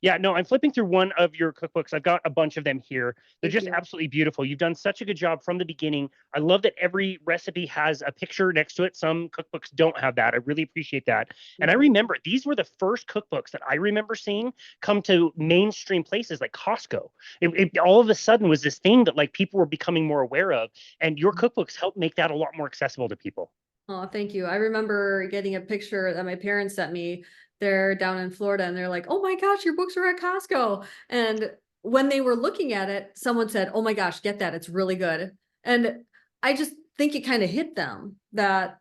Yeah, no, I'm flipping through one of your cookbooks. I've got a bunch of them here. They're Thank just you. absolutely beautiful. You've done such a good job from the beginning. I love that every recipe has a picture next to it. Some cookbooks don't have that. I really appreciate that. And I Mhm. remember these were the first cookbooks that I remember seeing come to mainstream places like Costco. It all of a sudden was this thing that like people were becoming more aware of, and your cookbooks help make that a lot more accessible to people. Oh, thank you. I remember getting a picture that my parents sent me. They're down in Florida and they're like, "Oh my gosh, your books are at Costco." And when they were looking at it, someone said, "Oh my gosh, get that. It's really good." And I just think it kind of hit them that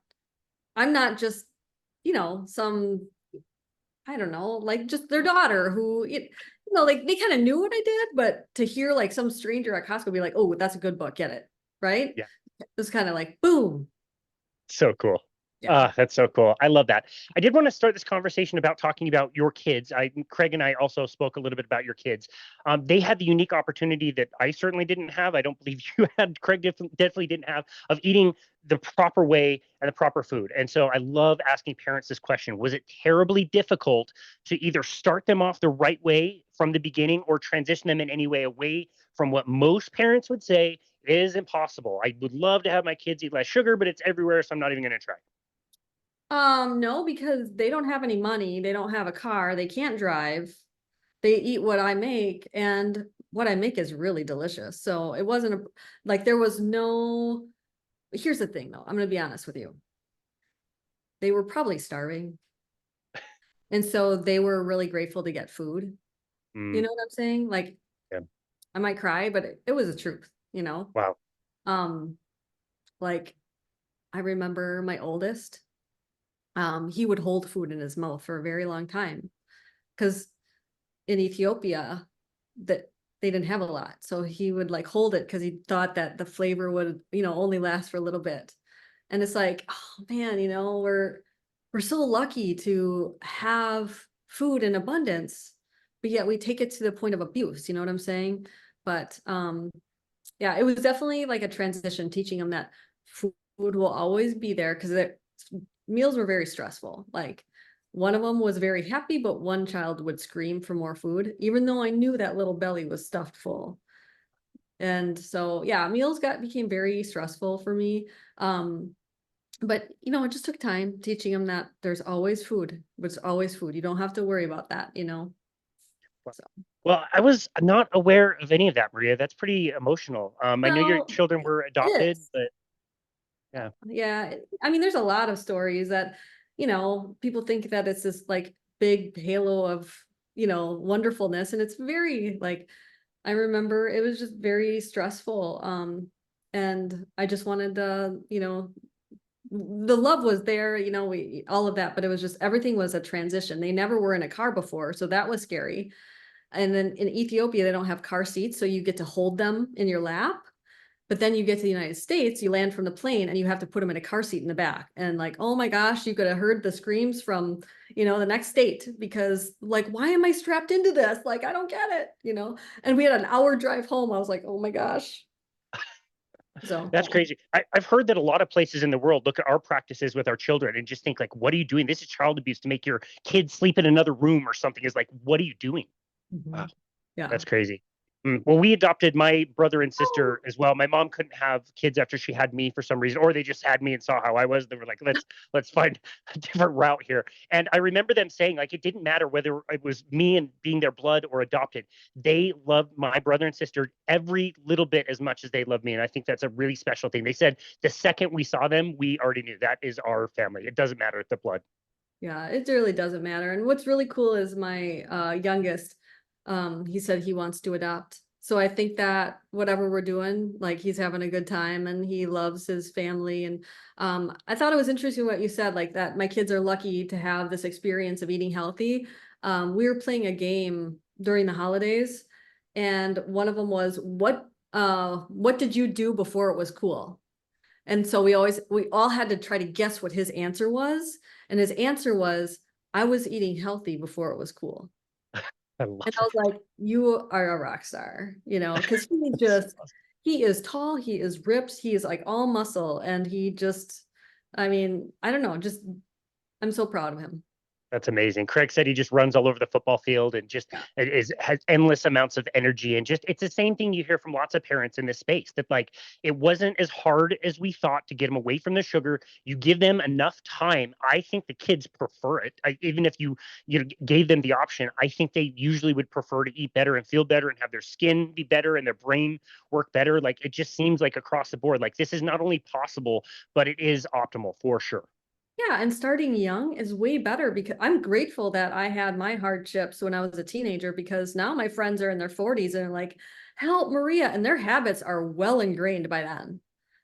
I'm not just, some, I don't know, like just their daughter who, like they kind of knew what I did, but to hear like some stranger at Costco be like, "Oh, that's a good book, get it." Right? Yeah. It was kind of like, boom. So cool. Yeah. That's so cool. I love that. I did want to start this conversation about talking about your kids. Craig and I also spoke a little bit about your kids. They had the unique opportunity that I certainly didn't have. I don't believe you had. Craig definitely didn't have of eating the proper way and the proper food. And so I love asking parents this question: was it terribly difficult to either start them off the right way from the beginning or transition them in any way away from what most parents would say is impossible? I would love to have my kids eat less sugar, but it's everywhere, so I'm not even going to try. No, because they don't have any money. They don't have a car. They can't drive. They eat what I make, and what I make is really delicious. So it wasn't like there was no. Here's the thing, though. I'm going to be honest with you. They were probably starving, and so they were really grateful to get food. You Mm, know what I'm saying? Like yeah. I might cry, but it was the truth. Wow. Um, like I remember my oldest. He would hold food in his mouth for a very long time because in Ethiopia that they didn't have a lot. So he would like hold it because he thought that the flavor would, only last for a little bit. And it's like, oh man, we're so lucky to have food in abundance, but yet we take it to the point of abuse, you know what I'm saying? But yeah, it was definitely like a transition teaching him that food will always be there because meals were very stressful. Like one of them was very happy, but one child would scream for more food, even though I knew that little belly was stuffed full. And so, yeah, meals became very stressful for me. But it just took time teaching them that there's always food. There's always food. You don't have to worry about that. So, Well, I was not aware of any of that, Maria. That's pretty emotional. I know your well, children were it adopted, is. but yeah. Yeah. I mean, there's a lot of stories that, people think that it's this like big halo of, wonderfulness. And it's very like, I remember it was just very stressful. And I just wanted to, the love was there, we all of that, but it was just everything was a transition. They never were in a car before, so that was scary. And then in Ethiopia, they don't have car seats, so you get to hold them in your lap. But then you get to the United States, you land from the plane and you have to put them in a car seat in the back. And like, oh my gosh, you could have heard the screams from, the next state because like, why am I strapped into this? Like, I don't get it. And we had an hour drive home. I was like, oh my gosh. So That's crazy. I've heard that a lot of places in the world look at our practices with our children and just think like, what are you doing? This is child abuse to make your kids sleep in another room or something. Is like, what are you doing? Wow, mhm. Yeah. that's crazy. Well, we adopted my brother and Oh, sister as well. My mom couldn't have kids after she had me for some reason, or they just had me and saw how I was. They were like, let's find a different route here. And I remember them saying like it didn't matter whether it was me and being their blood or adopted. They loved my brother and sister every little bit as much as they loved me. And I think that's a really special thing. They said the second we saw them, we already knew that is our family. It doesn't matter the blood. yeah, it really doesn't matter. And what's really cool is my youngest, he said he wants to adopt. So I think that whatever we're doing, like he's having a good time and he loves his family. And I thought it was interesting what you said, like that my kids are lucky to have this experience of eating healthy. We were playing a game during the holidays, and one of them was what did you do before it was cool? And so we all had to try to guess what his answer was. And his answer was, I was eating healthy before it was cool. I love And I it. was like, you are a rock star, because he is tall, he is ripped, he is like all muscle. And he just, I mean, I don't know, just, I'm so proud of him. That's amazing. Craig said he just runs all over the football field and just has endless amounts of energy. And just it's the same thing you hear from lots of parents in this space, that like it wasn't as hard as we thought to get them away from the sugar. You give them enough time. I think the kids prefer it. Even if you gave them the option, I think they usually would prefer to eat better and feel better and have their skin be better and their brain work better. Like it just seems like across the board, like this is not only possible, but it is optimal for sure. Yeah, and starting young is way better, because I'm grateful that I had my hardships when I was a teenager, because now my friends are in their 40s and they're like, help Maria, and their habits are well ingrained by then.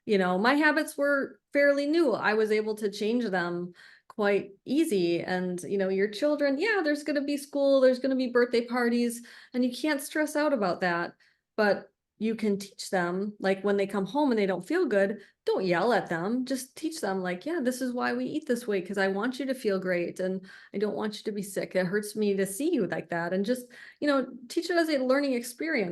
My habits were fairly new. I was able to change them quite easy. And, your children, yeah, there's going to be school, there's going to be birthday parties, and you can't stress out about that. But you can teach them, like when they come home and they don't feel good, don't yell at them. Just teach them, like, yeah, this is why we eat this way, because I want you to feel great and I don't want you to be sick. It hurts me to see you like that. And just, teach it as a learning experience.